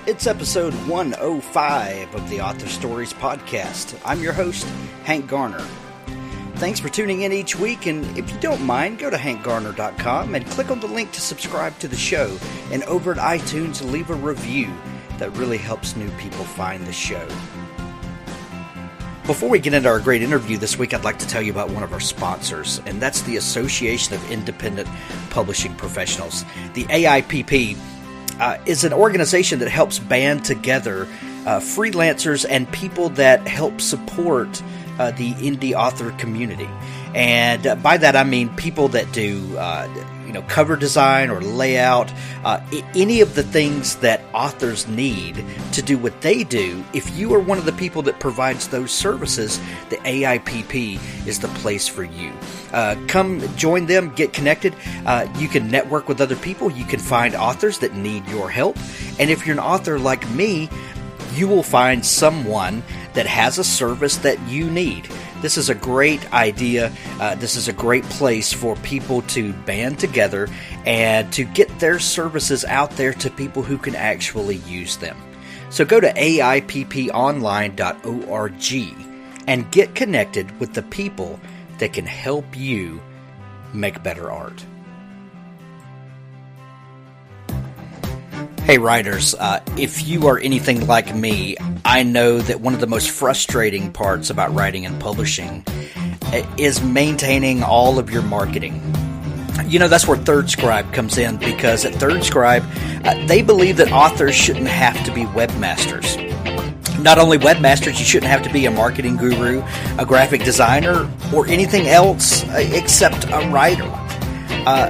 It's episode 105 of the Author Stories podcast. I'm your host, Hank Garner. Thanks for tuning in each week, and if you don't mind, go to hankgarner.com and click on the link to subscribe to the show, and over at iTunes, leave a review. That really helps new people find the show. Before we get into our great interview this week, I'd like to tell you about one of our sponsors, and that's the Association of Independent Publishing Professionals. The AIPP is an organization that helps band together freelancers and people that help support the indie author community. And by that I mean people that do cover design or layout, any of the things that authors need to do what they do. If you are one of the people that provides those services, the AIPP is the place for you. Come join them, get connected. You can network with other people. You can find authors that need your help. And if you're an author like me, you will find someone that has a service that you need. This is a great idea. This is a great place for people to band together and to get their services out there to people who can actually use them. So go to AIPPonline.org and get connected with the people that can help you make better art. Hey writers, if you are anything like me, I know that one of the most frustrating parts about writing and publishing is maintaining all of your marketing. You know, that's where Third Scribe comes in, because at Third Scribe, they believe that authors shouldn't have to be webmasters. Not only webmasters, you shouldn't have to be a marketing guru, a graphic designer, or anything else except a writer.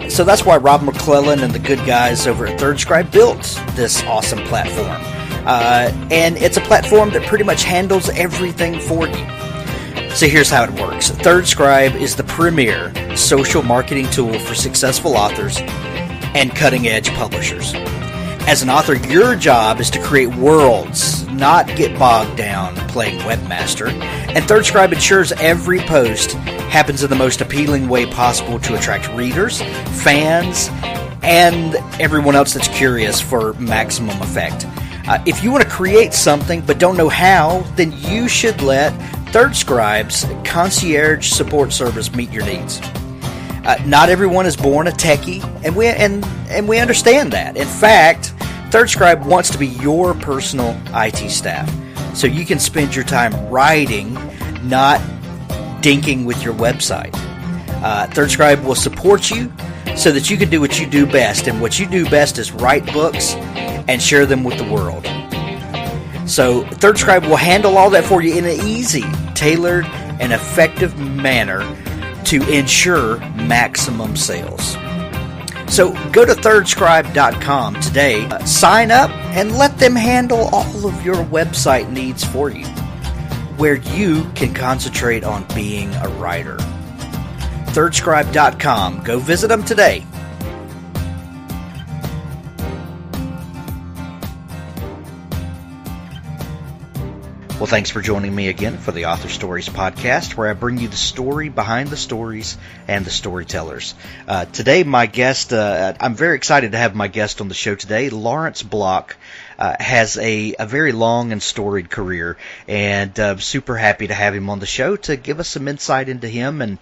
So that's why Rob McClellan and the good guys over at Third Scribe built this awesome platform. And it's a platform that pretty much handles everything for you. So here's how it works. Third Scribe is the premier social marketing tool for successful authors and cutting-edge publishers. As an author, your job is to create worlds, not get bogged down playing webmaster. And Third Scribe ensures every post happens in the most appealing way possible to attract readers, fans, and everyone else that's curious for maximum effect. If you want to create something but don't know how, then you should let Third Scribe's concierge support service meet your needs. Not everyone is born a techie, and we understand that. In fact, Third Scribe wants to be your personal IT staff, so you can spend your time writing, not dinking with your website. Third Scribe will support you so that you can do what you do best, and what you do best is write books and share them with the world. So Third Scribe will handle all that for you in an easy, tailored, and effective manner to ensure maximum sales. So go to thirdscribe.com today, sign up, and let them handle all of your website needs for you, where you can concentrate on being a writer. Thirdscribe.com. Go visit them today. Well, thanks for joining me again for the Author Stories podcast, where I bring you the story behind the stories and the storytellers. Today, my guest, I'm very excited to have my guest on the show today. Lawrence Block has a very long and storied career, and super happy to have him on the show to give us some insight into him and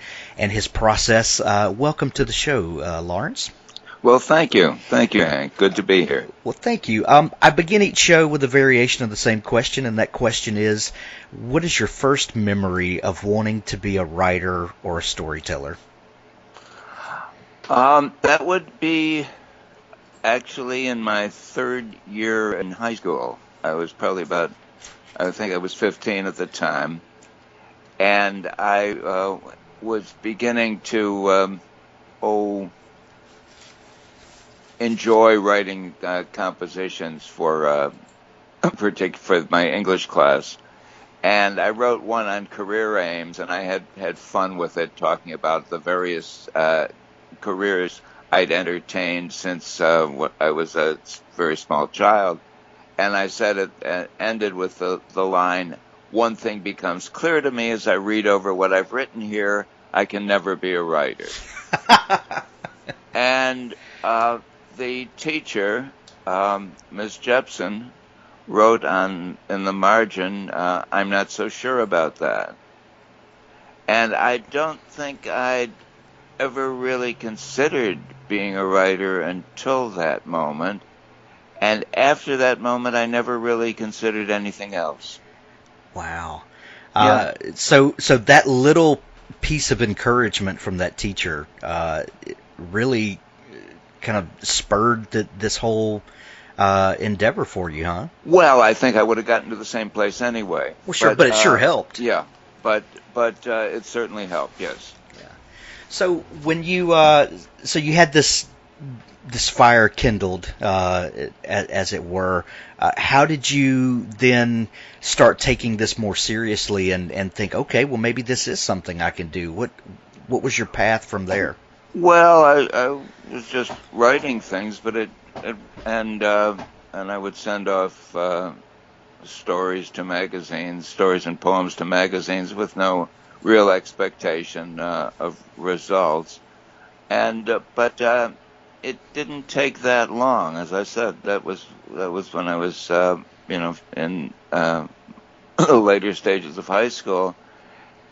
his process. Welcome to the show, Lawrence. Well, thank you. Thank you, Hank. Good to be here. Well, thank you. I begin each show with a variation of the same question, and that question is, what is your first memory of wanting to be a writer or a storyteller? That would be actually in my third year in high school. I was probably I think I was 15 at the time, and I was beginning to enjoy writing compositions for my English class, and I wrote one on career aims, and I had fun with it, talking about the various careers I'd entertained since I was a very small child, and I said it ended with the line, "One thing becomes clear to me as I read over what I've written here: I can never be a writer." And the teacher, Ms. Jepson, wrote in the margin, "I'm not so sure about that." And I don't think I'd ever really considered being a writer until that moment. And after that moment, I never really considered anything else. Wow. Yeah. So that little piece of encouragement from that teacher it really kind of spurred this whole endeavor for you, huh? Well, I think I would have gotten to the same place anyway. Well, sure, but it sure helped. Yeah, but it certainly helped. Yes. Yeah. So when so you had this fire kindled, as it were. How did you then start taking this more seriously and think, okay, well, maybe this is something I can do? What was your path from there? Well, I was just writing things, but and I would send off stories to magazines, stories and poems to magazines with no real expectation of results. And but it didn't take that long. As I said, that was when I was in the later stages of high school,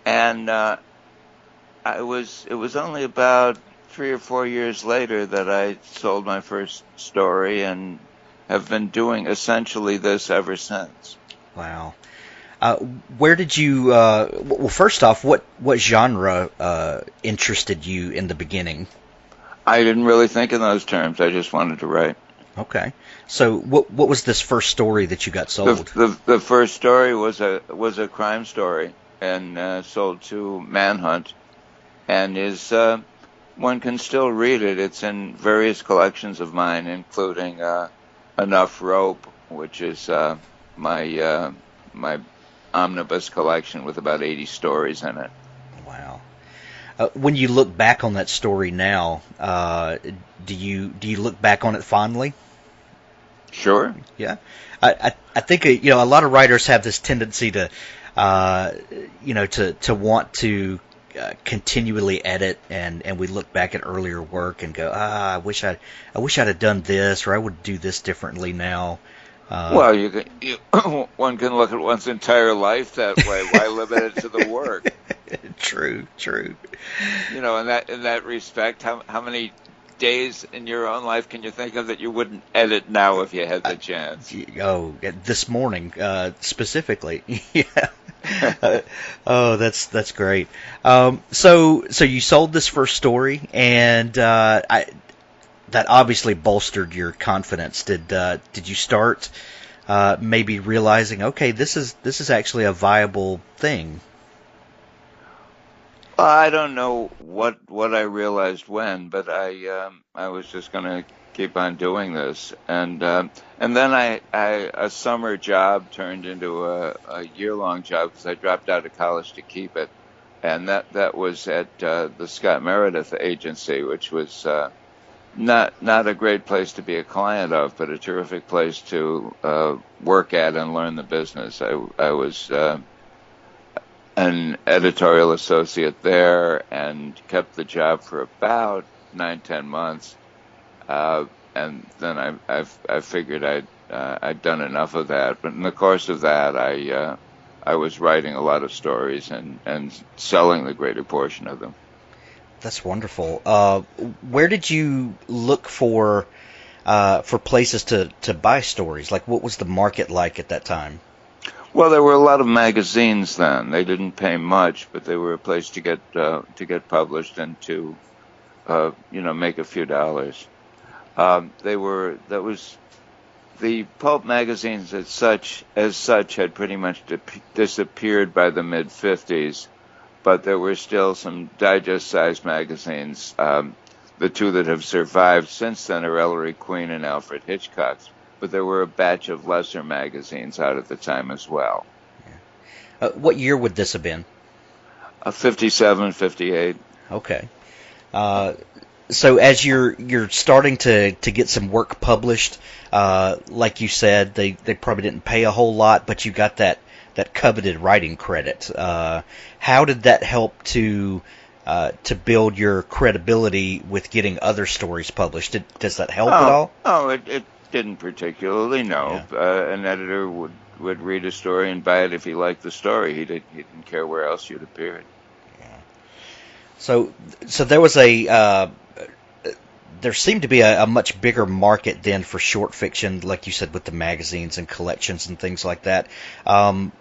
and it was only about 3 or 4 years later that I sold my first story and have been doing essentially this ever since. Wow. Where did you? Well, first off, what genre interested you in the beginning? I didn't really think in those terms. I just wanted to write. Okay. So what was this first story that you got sold? The first story was a crime story and sold to Manhunt, and is one can still read it. It's in various collections of mine, including Enough Rope, which is my omnibus collection with about 80 stories in it. Wow. When you look back on that story now, do you look back on it fondly? Sure. Yeah. I think a lot of writers have this tendency to to want to continually edit, and we look back at earlier work and go, I wish I'd have done this, or I would do this differently now. Well, one can look at one's entire life that way. Why limit it to the work? True. In that respect, how many days in your own life can you think of that you wouldn't edit now if you had the chance? This morning specifically. Yeah. Oh, that's great. So you sold this first story, and that obviously bolstered your confidence. Did you start maybe realizing, okay, this is actually a viable thing? I don't know what I realized when, but I was just going to keep on doing this, and then a summer job turned into a year-long job because I dropped out of college to keep it, and that was at the Scott Meredith Agency, which was not a great place to be a client of, but a terrific place to work at and learn the business. I was an editorial associate there and kept the job for about 9-10 months, and then I figured I'd done enough of that. But in the course of that, I was writing a lot of stories and selling the greater portion of them. That's wonderful. Where did you look for places to buy stories? Like, what was the market like at that time? Well, there were a lot of magazines then. They didn't pay much, but they were a place to get published and to make a few dollars. The pulp magazines as such had pretty much disappeared by the mid-50s, but there were still some digest-sized magazines. The two that have survived since then are Ellery Queen and Alfred Hitchcock's, but there were a batch of lesser magazines out at the time as well. What year would this have been? 57, 58. Okay. So as you're starting to get some work published, like you said, they probably didn't pay a whole lot, but you got that coveted writing credit. How did that help to build your credibility with getting other stories published? Does that help at all? Oh, it Didn't particularly, no. Yeah. An editor would read a story and buy it if he liked the story. He didn't care where else you'd appeared. Yeah. So there was there seemed to be a much bigger market then for short fiction, like you said, with the magazines and collections and things like that. When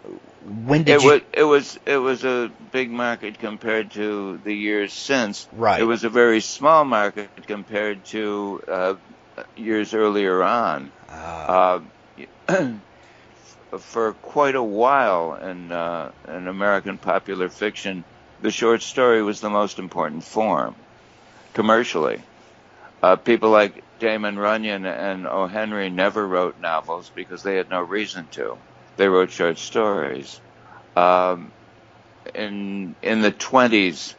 did it was a big market compared to the years since. Right. It was a very small market compared to years earlier on. Uh, for quite a while in American popular fiction, the short story was the most important form commercially. People like Damon Runyon and O. Henry never wrote novels because they had no reason to. They wrote short stories. In the 20s,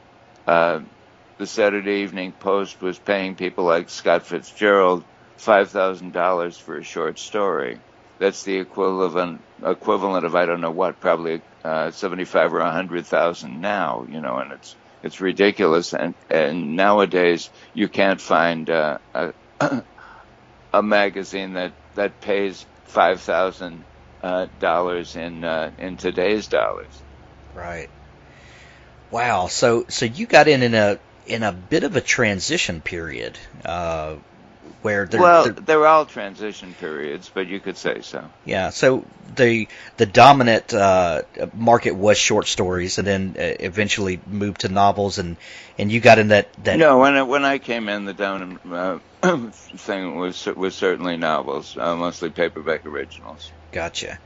the Saturday Evening Post was paying people like Scott Fitzgerald $5,000 for a short story. That's the equivalent of I don't know what, probably 75 or 100,000 now. And it's ridiculous. And nowadays you can't find a magazine that pays $5,000 in today's dollars. Right. Wow. So you got in a bit of a transition period, where they're all transition periods, but you could say so. Yeah. So the dominant market was short stories, and then eventually moved to novels, and you got in that. No, when I came in, the dominant thing was certainly novels, mostly paperback originals. Gotcha.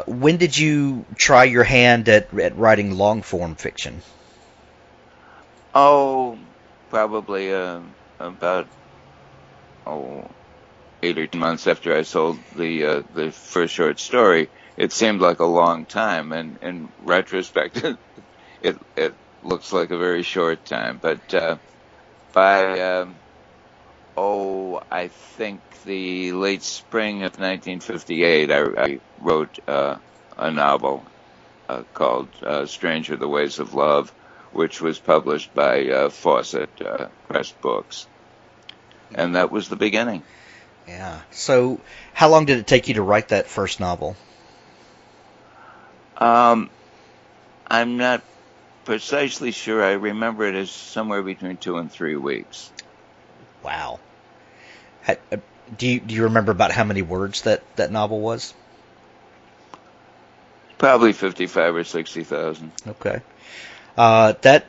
When did you try your hand at writing long form fiction? Oh, probably about 8 or 10 months after I sold the first short story. It seemed like a long time, and in retrospect, it looks like a very short time. But by I think the late spring of 1958, I wrote a novel called Stranger the Ways of Love, which was published by Fawcett Press Books. And that was the beginning. Yeah. So how long did it take you to write that first novel? I'm not precisely sure. I remember it as somewhere between 2 and 3 weeks. Wow. Do you remember about how many words that novel was? Probably 55 or 60,000. Okay. There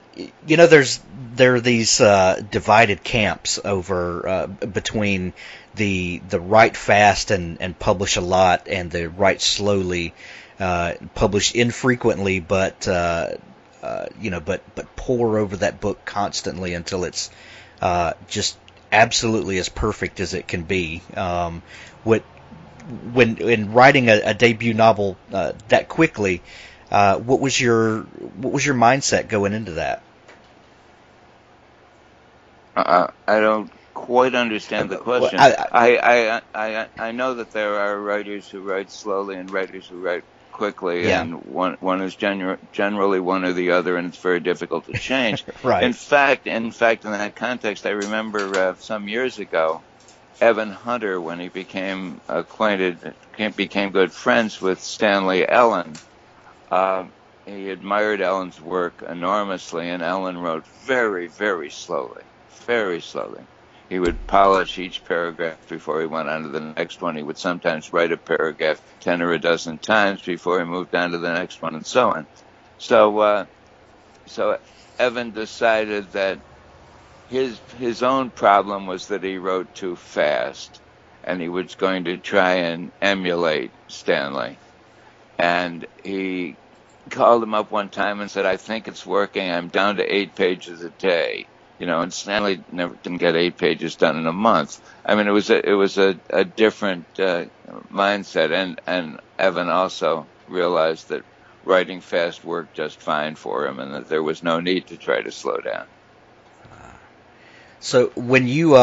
are these divided camps over between the write fast and publish a lot, and the write slowly, publish infrequently, but pore over that book constantly until it's just absolutely as perfect as it can be. When in writing a debut novel that quickly, what was your mindset going into that? I don't quite understand the question. I know that there are writers who write slowly and writers who write quickly, yeah. And one is generally one or the other, and it's very difficult to change. Right. In fact, in that context, I remember some years ago, Evan Hunter, when he became good friends with Stanley Ellen, he admired Ellen's work enormously, and Ellen wrote very, very slowly, very slowly. He would polish each paragraph before he went on to the next one. He would sometimes write a paragraph 10 or a dozen times before he moved on to the next one, and so on. So Evan decided that his own problem was that he wrote too fast, and he was going to try and emulate Stanley. And he called him up one time and said, "I think it's working. I'm down to 8 pages a day." And Stanley didn't get 8 pages done in a month. I mean, it was a different mindset, and Evan also realized that writing fast worked just fine for him, and that there was no need to try to slow down. So when you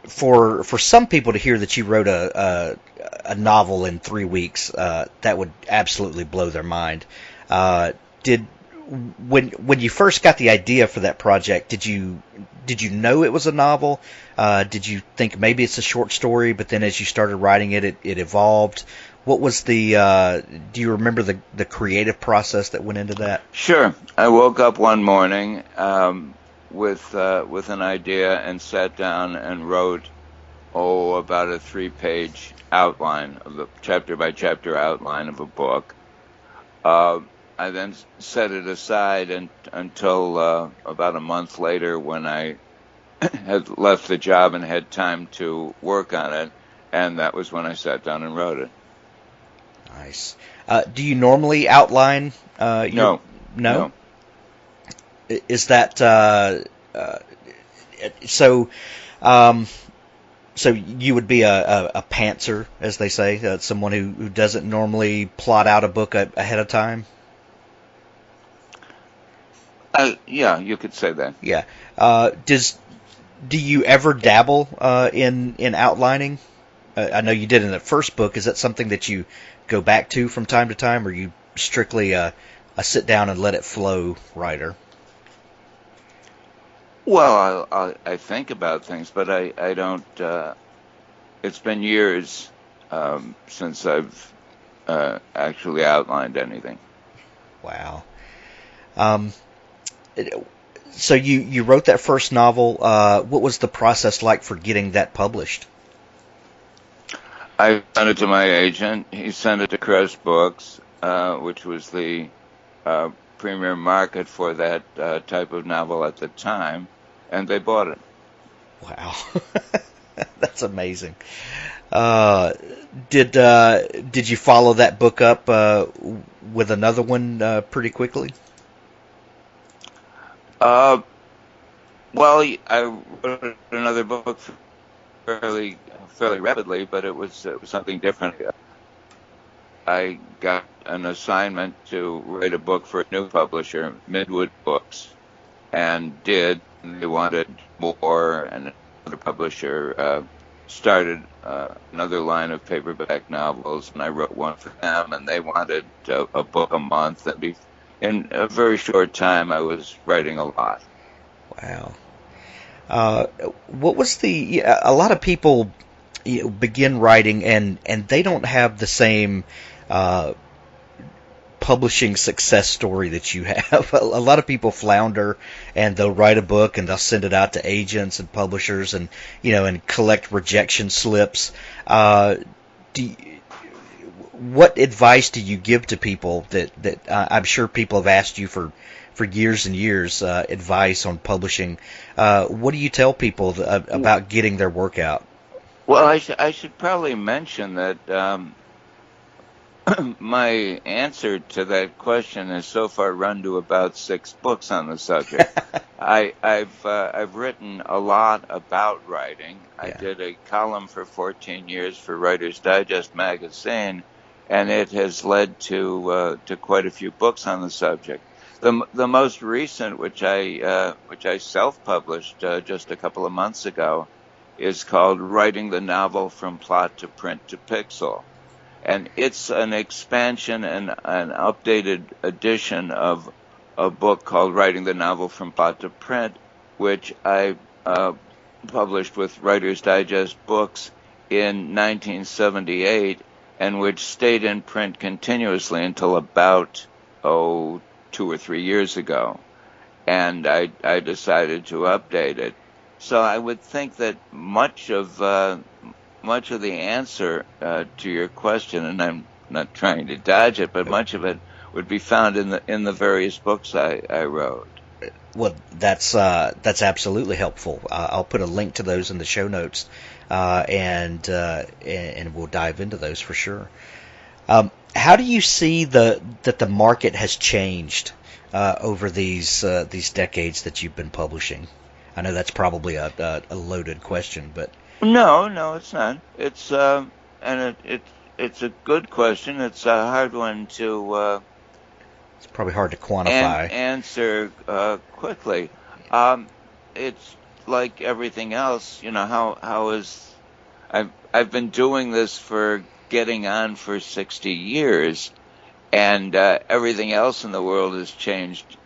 for some people to hear that you wrote a novel in 3 weeks, that would absolutely blow their mind. when you first got the idea for that project, did you know it was a novel? Did you think maybe it's a short story? But then as you started writing it, it evolved. What was the? Do you remember the creative process that went into that? Sure. I woke up one morning with an idea and sat down and wrote about a 3-page outline of the chapter by chapter outline of a book. I then set it aside until about a month later when I had left the job and had time to work on it, and that was when I sat down and wrote it. Nice. Do you normally outline? No. No. Is that so? So you would be a pantser, as they say, someone who doesn't normally plot out a book ahead of time? Yeah, you could say that. Yeah. Do you ever dabble in outlining? I know you did in the first book. Is that something that you go back to from time to time, or are you strictly a sit down and let it flow writer? Well, I think about things, but I don't. It's been years since I've actually outlined anything. Wow. So you wrote that first novel. What was the process like for getting that published? I sent it to my agent. He sent it to Crest Books, which was the premier market for that type of novel at the time, and they bought it. Wow, that's amazing. Did you follow that book up with another one pretty quickly? Well, I wrote another book fairly rapidly, but it was something different. I got an assignment to write a book for a new publisher, Midwood Books, and did. And they wanted more, and another publisher started another line of paperback novels, and I wrote one for them, and they wanted a book a month. And in a very short time, I was writing a lot. Wow. What was a lot of people begin writing and they don't have the same publishing success story that you have. A lot of people flounder and they'll write a book and they'll send it out to agents and publishers and and collect rejection slips. What advice do you give to people that I'm sure people have asked you for years and years, advice on publishing? What do you tell people about getting their work out? Well, I should probably mention that my answer to that question has so far run to about 6 books on the subject. I've written a lot about writing. Yeah. I did a column for 14 years for Writer's Digest magazine, and it has led to quite a few books on the subject. The most recent, which I self-published just a couple of months ago, is called Writing the Novel from Plot to Print to Pixel. And it's an expansion and an updated edition of a book called Writing the Novel from Plot to Print, which I published with Writer's Digest Books in 1978, and which stayed in print continuously until about 2 or 3 years ago. And I decided to update it. So I would think that much of the answer to your question, and I'm not trying to dodge it, but much of it would be found in the various books I wrote. Well, that's absolutely helpful. I'll put a link to those in the show notes, and we'll dive into those for sure. How do you see that the market has changed over these decades that you've been publishing? I know that's probably a loaded question, but no, it's not. It's it's a good question. It's a hard one to. It's probably hard to quantify. Answer quickly. It's like everything else. How is I've been doing this for getting on for 60 years, and everything else in the world has changed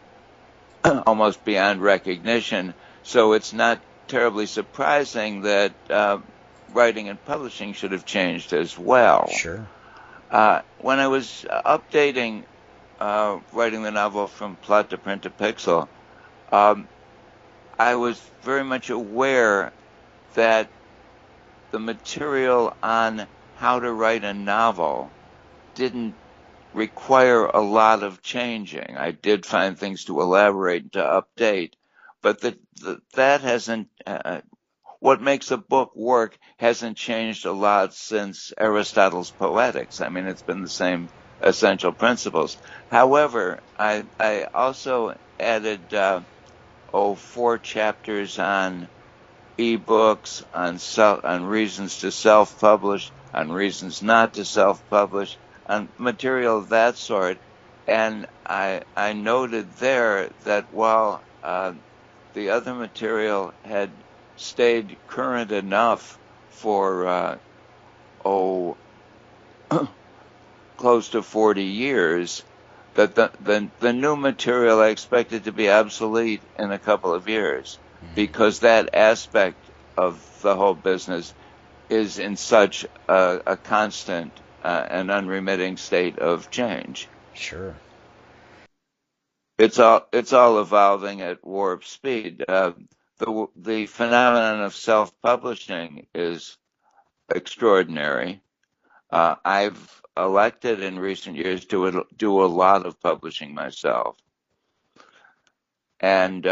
almost beyond recognition. So it's not terribly surprising that writing and publishing should have changed as well. Sure. When I was updating writing the novel From Plot to Print to Pixel, um, I was very much aware that the material on how to write a novel didn't require a lot of changing. I did find things to elaborate and to update, but that hasn't, what makes a book work hasn't changed a lot since Aristotle's Poetics. I mean, it's been the same essential principles. However, I also added, 4 chapters on ebooks, on reasons to self-publish, on reasons not to self-publish, on material of that sort. And I noted there that while the other material had stayed current enough for close to 40 years, that the new material I expected to be obsolete in a couple of years, because that aspect of the whole business is in such a constant and unremitting state of change. Sure. It's all evolving at warp speed. The phenomenon of self-publishing is extraordinary. I've elected in recent years to do a lot of publishing myself, and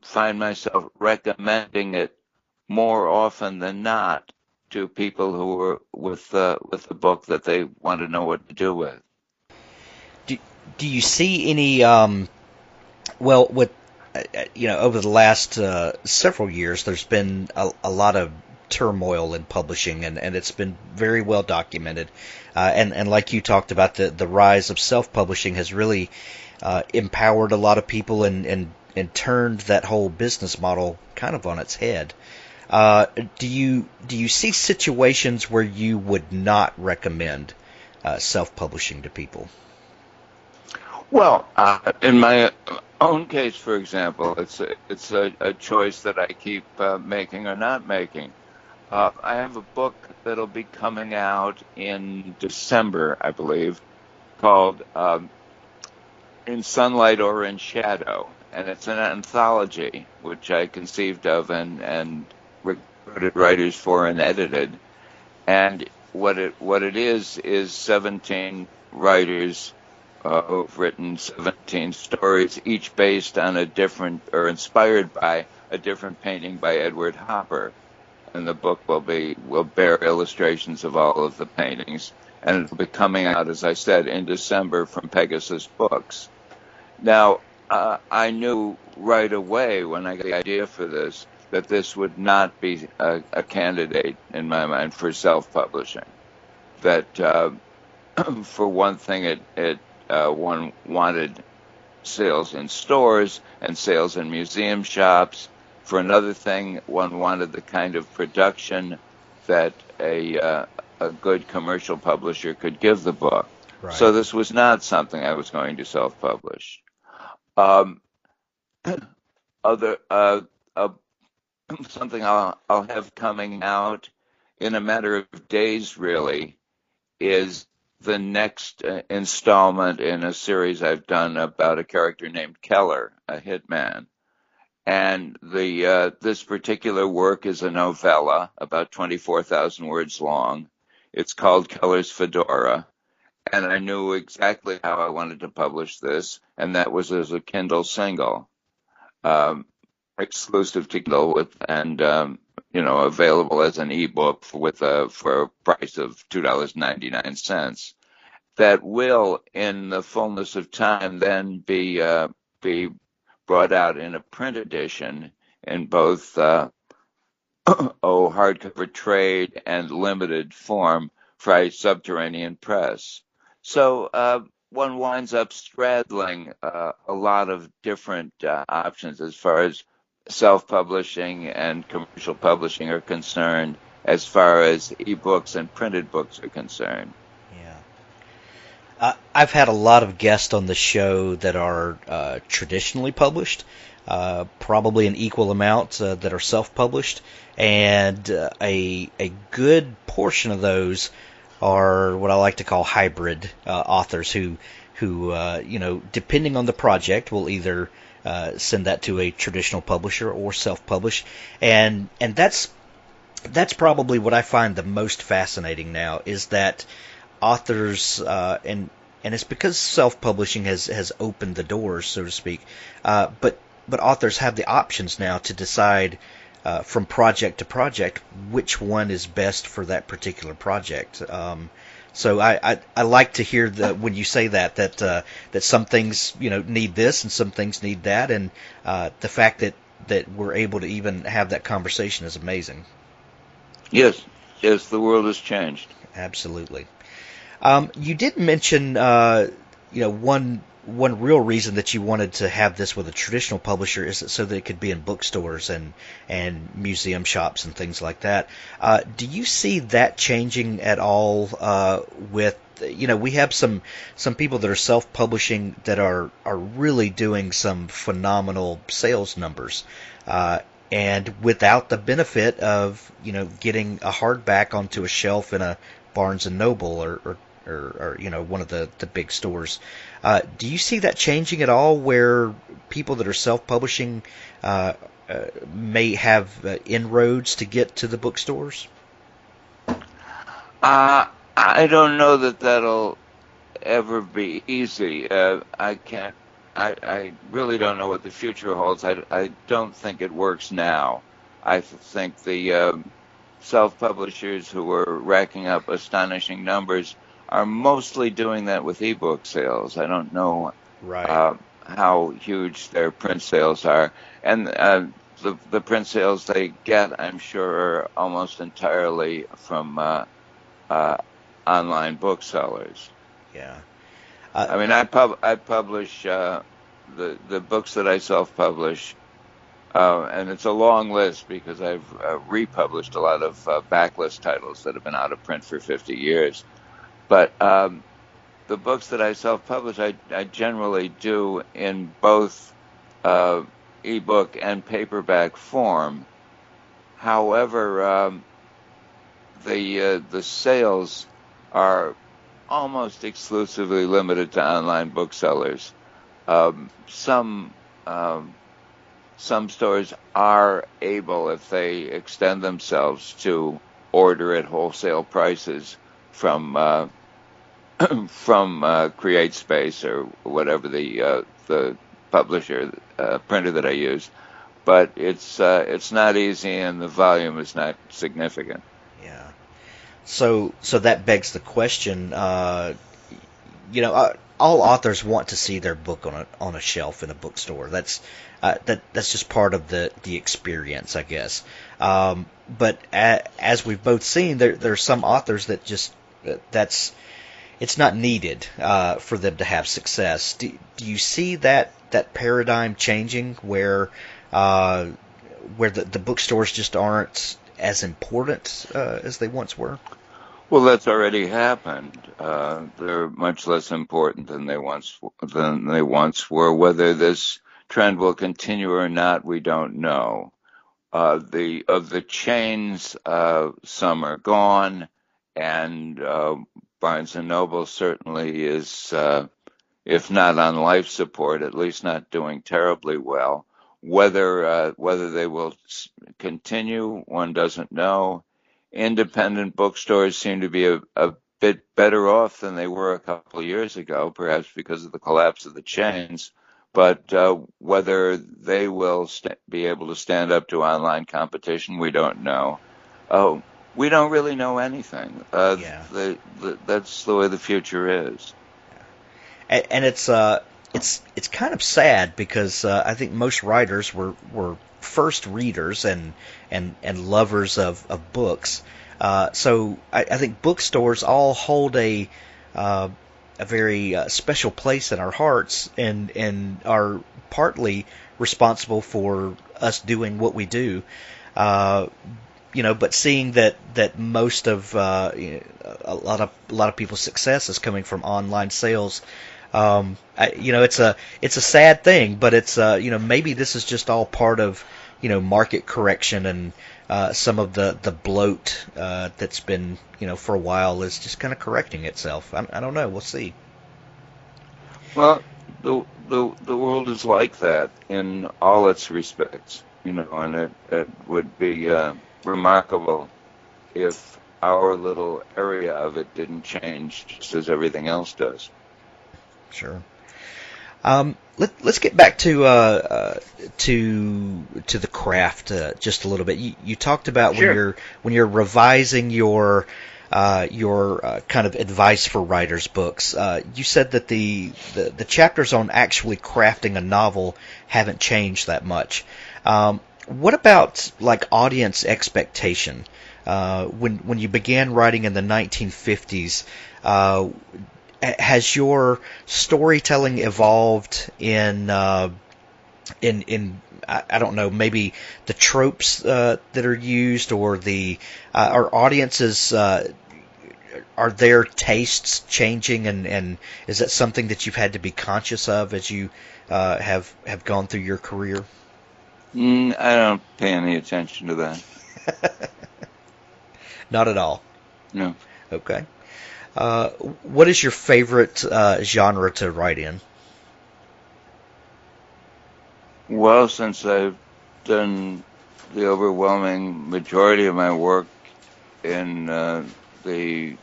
find myself recommending it more often than not to people who are with the book that they want to know what to do with. Do do you see any with over the last several years, there's been a lot of turmoil in publishing, and it's been very well documented. And like you talked about, the rise of self-publishing has really empowered a lot of people and turned that whole business model kind of on its head. Do you see situations where you would not recommend self-publishing to people? Well, in my own case, for example, it's a choice that I keep making or not making. I have a book that'll be coming out in December, I believe, called In Sunlight or in Shadow, and it's an anthology which I conceived of and recruited writers for and edited. And what it is 17 writers who've written 17 stories, each based on a different or inspired by a different painting by Edward Hopper. And the book will bear illustrations of all of the paintings, and it'll be coming out, as I said, in December from Pegasus Books. Now, I knew right away when I got the idea for this that this would not be a candidate in my mind for self-publishing. That for one thing, one wanted sales in stores and sales in museum shops. For another thing, one wanted the kind of production that a good commercial publisher could give the book. Right. So this was not something I was going to self-publish. Other something I'll have coming out in a matter of days, really, is the next installment in a series I've done about a character named Keller, a hitman. And this particular work is a novella about 24,000 words long. It's called Keller's Fedora. And I knew exactly how I wanted to publish this, and that was as a Kindle single, exclusive to Kindle and available as an ebook for a price of $2.99. That will, in the fullness of time, then be brought out in a print edition in both hardcover trade and limited form by Subterranean Press. So one winds up straddling a lot of different options as far as self-publishing and commercial publishing are concerned, as far as ebooks and printed books are concerned. Yeah. I've had a lot of guests on the show that are traditionally published, probably an equal amount that are self-published, and a good portion of those are what I like to call hybrid authors who depending on the project, will either send that to a traditional publisher or self-publish, and that's probably what I find the most fascinating now is that authors and it's because self-publishing has opened the doors, so to speak. But authors have the options now to decide from project to project which one is best for that particular project. So I like to hear that when you say that some things need this and some things need that, and the fact that we're able to even have that conversation is amazing. Yes, yes, the world has changed. Absolutely. You did mention, one real reason that you wanted to have this with a traditional publisher is so that it could be in bookstores and museum shops and things like that. Do you see that changing at all? We have some people that are self-publishing that are really doing some phenomenal sales numbers. And without the benefit of getting a hardback onto a shelf in a Barnes and Noble or one of the big stores. Do you see that changing at all, where people that are self-publishing may have inroads to get to the bookstores? I don't know that that'll ever be easy. I can't. I really don't know what the future holds. I don't think it works now. I think the self-publishers who are racking up astonishing numbers are mostly doing that with ebook sales. I don't know Right. how huge their print sales are, and the print sales they get, I'm sure, are almost entirely from online booksellers. Yeah. I mean, I publish the books that I self-publish. And it's a long list because I've republished a lot of backlist titles that have been out of print for 50 years. But the books that I self-publish, I generally do in both ebook and paperback form. However, the sales are almost exclusively limited to online booksellers. Some stores are able, if they extend themselves, to order at wholesale prices from CreateSpace or whatever the publisher printer that I use. But it's not easy, and the volume is not significant. Yeah. So that begs the question. All authors want to see their book on a shelf in a bookstore. That's just part of the experience, I guess. But as we've both seen, there are some authors that just it's not needed for them to have success. Do you see that paradigm changing where the bookstores just aren't as important as they once were? Well, that's already happened. They're much less important than they once were. Whether this trend will continue or not, we don't know. Of the chains, some are gone, and Barnes and Noble certainly is, if not on life support, at least not doing terribly well. Whether they will continue, one doesn't know. Independent bookstores seem to be a bit better off than they were a couple of years ago, perhaps because of the collapse of the chains. But whether they will be able to stand up to online competition, we don't know. Oh, we don't really know anything. Yeah. That's the way the future is. And it's kind of sad because I think most writers were first readers and lovers of books. So I think bookstores all hold a very special place in our hearts and are partly responsible for us doing what we do. but seeing that most of a lot of people's success is coming from online sales. It's a sad thing, but it's maybe this is just all part of market correction, and some of the bloat that's been for a while is just kind of correcting itself. I don't know. We'll see. Well, the world is like that in all its respects, and it would be remarkable if our little area of it didn't change just as everything else does. Sure. Let's get back to the craft just a little bit. You talked about Sure. when you're revising your kind of advice for writers' books. You said that the chapters on actually crafting a novel haven't changed that much. What about like audience expectation? When you began writing in the 1950s, has your storytelling evolved in I don't know, maybe the tropes that are used, or the are audiences are their tastes changing, and is that something that you've had to be conscious of as you have gone through your career? I don't pay any attention to that. Not at all. No. Okay. What is your favorite genre to write in? Well, since I've done the overwhelming majority of my work in the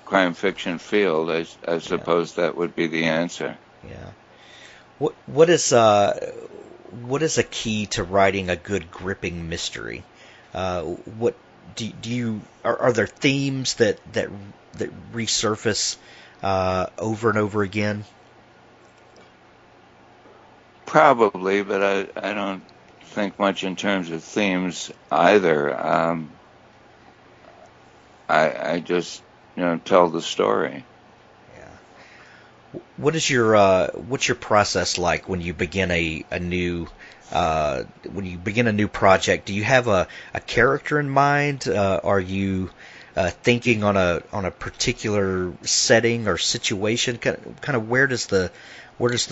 crime fiction field, I Yeah. suppose that would be the answer. Yeah. What is a key to writing a good gripping mystery? What do you are there themes that resurface over and over again? Probably, but I don't think much in terms of themes either. I just, tell the story. Yeah. What's your process like when you begin a new project? Do you have a character in mind? Are you thinking on a particular setting or situation? Kind of where does the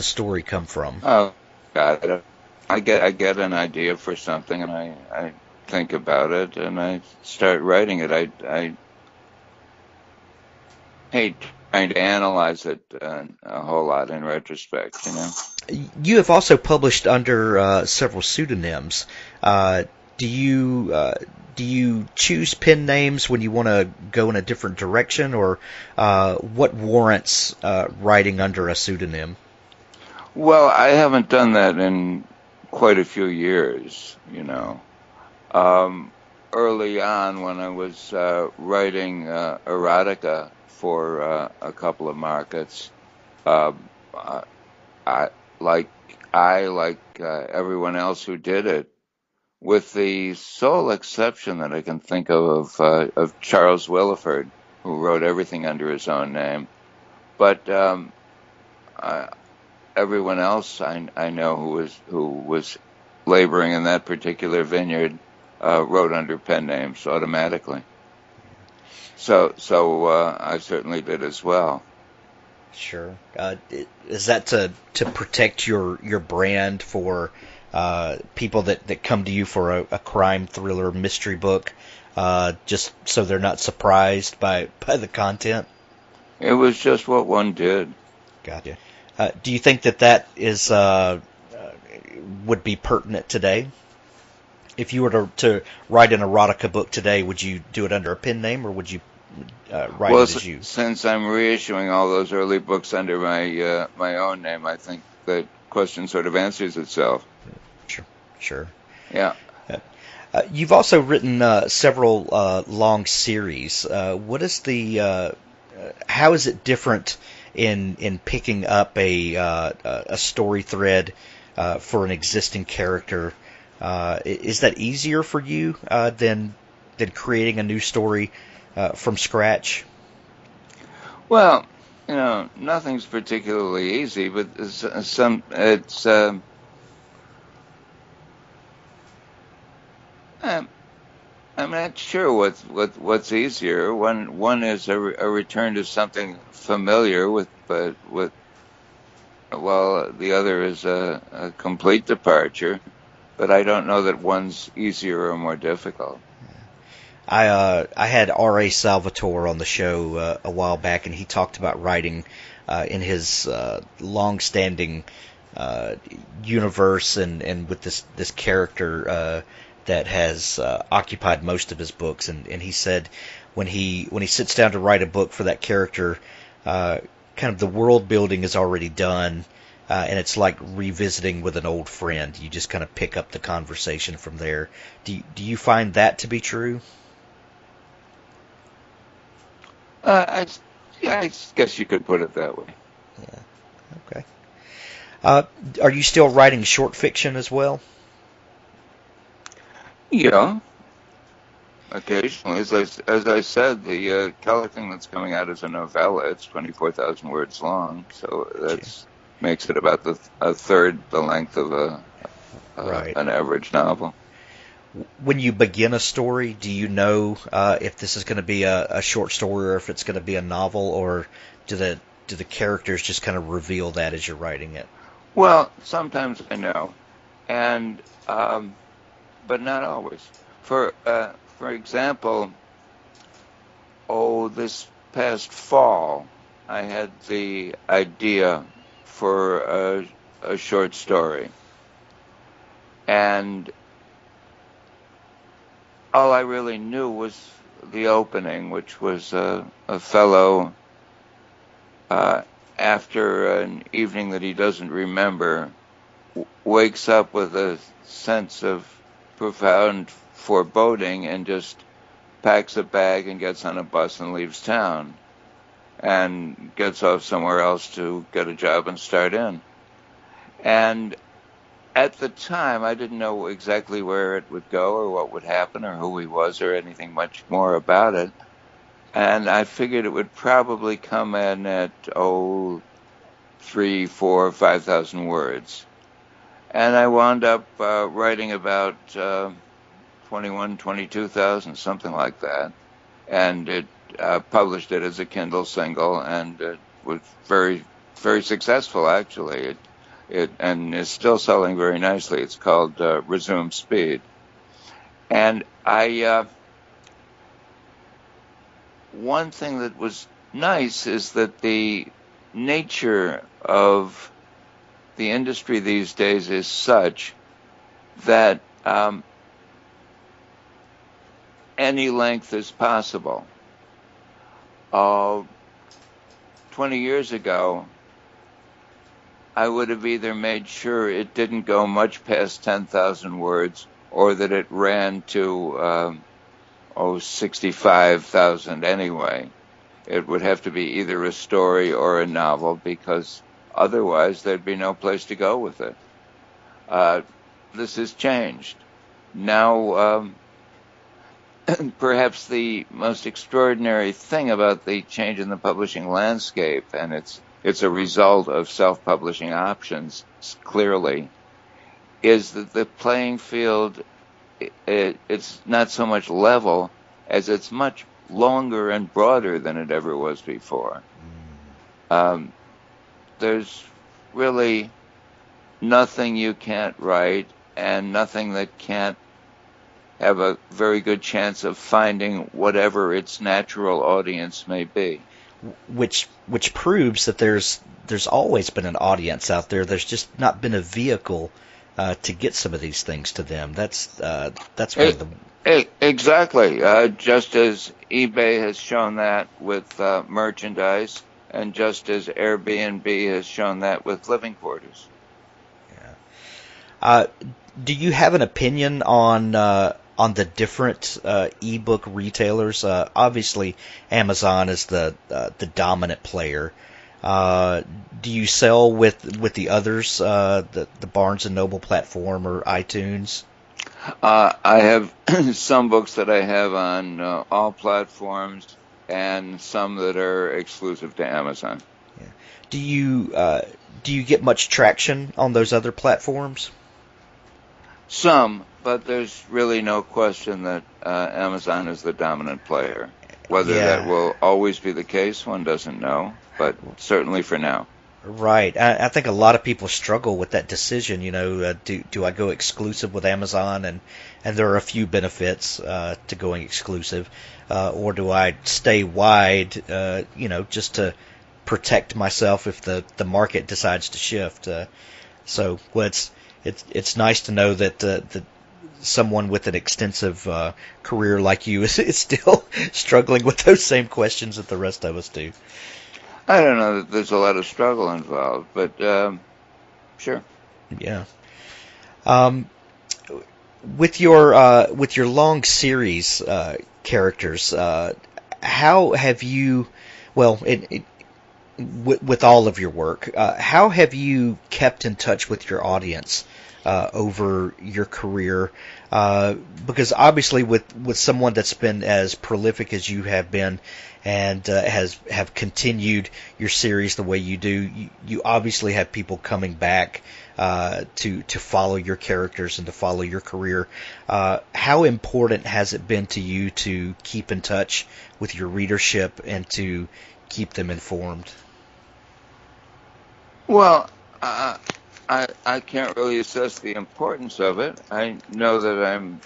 story come from? Oh, God, I get an idea for something, and I think about it, and I start writing it. I hate trying to analyze it a whole lot in retrospect. You have also published under several pseudonyms. Uh, do you choose pen names when you want to go in a different direction, or what warrants writing under a pseudonym? Well, I haven't done that in quite a few years. Um, Early on, when I was writing erotica for a couple of markets, uh, I like everyone else who did it, with the sole exception that I can think of Charles Willeford, who wrote everything under his own name. But I, everyone else I know who was laboring in that particular vineyard wrote under pen names automatically. So I certainly did as well. Sure. Is that to protect your brand for people that come to you for a crime thriller mystery book, just so they're not surprised by the content? It was just what one did. Gotcha. Do you think that is would be pertinent today? If you were to write an erotica book today, would you do it under a pen name, or would you write Well, it as you? since I'm reissuing all those early books under my own name, I think the question sort of answers itself. Sure. Sure. Yeah. You've also written several long series. How is it different in picking up a story thread for an existing character? Is that easier for you than creating a new story from scratch? Well, nothing's particularly easy, but um, I'm not sure what's easier. One is a return to something familiar with well, the other is a complete departure. But I don't know that one's easier or more difficult. I had R.A. Salvatore on the show a while back, and he talked about writing in his long-standing universe and with this character that has occupied most of his books. And he said when he sits down to write a book for that character, kind of the world building is already done. And it's like revisiting with an old friend. You just kind of pick up the conversation from there. Do you find that to be true? I, yeah, I guess you could put it that way. Yeah. Okay. Are you still writing short fiction as well? Yeah, occasionally. As I said, the Keller thing that's coming out is a novella. It's 24,000 words long, so that's makes it about a third the length of Right. an average novel. When you begin a story, do you know if this is going to be a short story or if it's going to be a novel, or do the characters just kind of reveal that as you're writing it? Well, sometimes I know, and but not always. For example, this past fall, I had the idea for a short story, and all I really knew was the opening, which was a fellow after an evening that he doesn't remember wakes up with a sense of profound foreboding and just packs a bag and gets on a bus and leaves town and gets off somewhere else to get a job and start in. And at the time, I didn't know exactly where it would go or what would happen or who he was or anything much more about it. And I figured it would probably come in at, 3, 4, 5,000 words. And I wound up writing about 21, 22,000, something like that. And it published it as a Kindle single, and it was very, very successful, actually. It and is still selling very nicely. It's called Resume Speed. And one thing that was nice is that the nature of the industry these days is such that any length is possible. 20 years ago, I would have either made sure it didn't go much past 10,000 words or that it ran to 65,000 anyway. It would have to be either a story or a novel, because otherwise there'd be no place to go with it. This has changed. Now, perhaps the most extraordinary thing about the change in the publishing landscape, and it's a result of self-publishing options, clearly, is that the playing field, it's not so much level as it's much longer and broader than it ever was before. There's really nothing you can't write and nothing that can't have a very good chance of finding whatever its natural audience may be. Which proves that there's always been an audience out there. There's just not been a vehicle to get some of these things to them. That's one of the Exactly. Just as eBay has shown that with merchandise, and just as Airbnb has shown that with living quarters. Yeah. Do you have an opinion on the different ebook retailers? Obviously, Amazon is the dominant player. Do you sell with the others, the Barnes and Noble platform or iTunes? I have some books that I have on all platforms, and some that are exclusive to Amazon. Yeah. Do you get much traction on those other platforms? Some, but there's really no question that Amazon is the dominant player. Whether that Yeah, will always be the case, one doesn't know, but certainly for now. right. I think a lot of people struggle with that decision. Do I go exclusive with Amazon, and there are a few benefits to going exclusive, or do I stay wide? Just to protect myself if the market decides to shift. Well, it's nice to know that someone with an extensive career like you is still struggling with those same questions that the rest of us do. I don't know that there's a lot of struggle involved, but sure. Yeah. Um, with your long series characters, how have you? Well, with all of your work, how have you kept in touch with your audience over your career? Because obviously, with someone that's been as prolific as you have been, and have continued your series the way you do, you obviously have people coming back to follow your characters and to follow your career. How important has it been to you to keep in touch with your readership and to keep them informed? Well, I can't really assess the importance of it. I know that I'm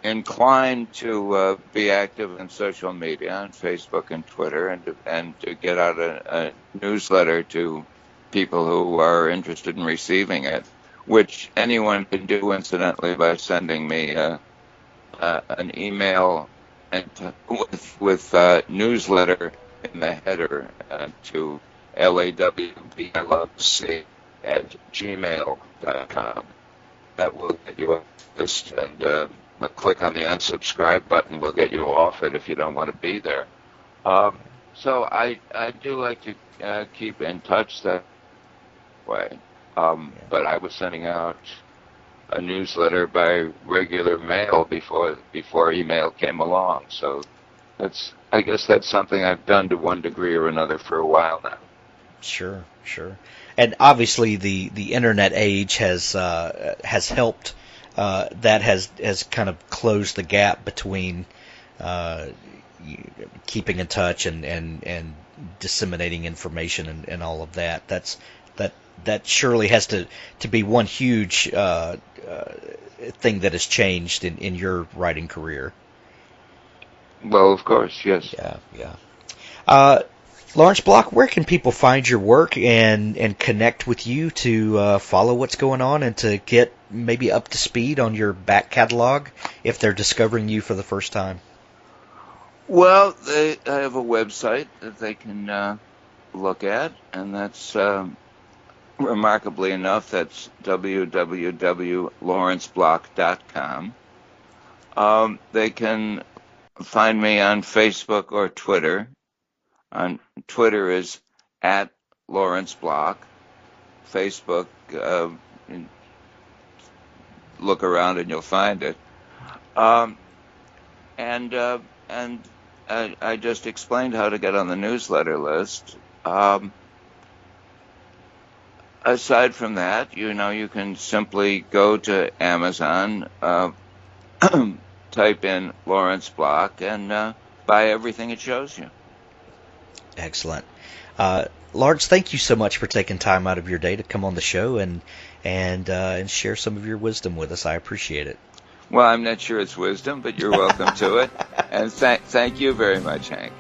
inclined to be active in social media, on Facebook and Twitter, and to get out a newsletter to people who are interested in receiving it, which anyone can do, incidentally, by sending me an email and with newsletter in the header to lawblc@gmail.com. That will get you a list, and a click on the unsubscribe button will get you off it if you don't want to be there. So I do like to keep in touch that way. But I was sending out a newsletter by regular mail before email came along. So I guess that's something I've done to one degree or another for a while now. Sure, sure. And obviously, the internet age has helped. That has kind of closed the gap between keeping in touch and disseminating information and all of that. That surely has to be one huge thing that has changed in your writing career. Well, of course, yes. Yeah, yeah. Uh, Lawrence Block, where can people find your work and connect with you to follow what's going on and to get maybe up to speed on your back catalog if they're discovering you for the first time? Well, I have a website that they can look at, and that's remarkably enough, that's www.lawrenceblock.com. They can find me on Facebook or Twitter. On Twitter is at Lawrence Block. Facebook, look around and you'll find it. And I just explained how to get on the newsletter list. Aside from that, you can simply go to Amazon, type in Lawrence Block, and buy everything it shows you. Excellent. Lawrence, thank you so much for taking time out of your day to come on the show and share some of your wisdom with us. I appreciate it. Well, I'm not sure it's wisdom, but you're welcome to it. And thank you very much, Hank.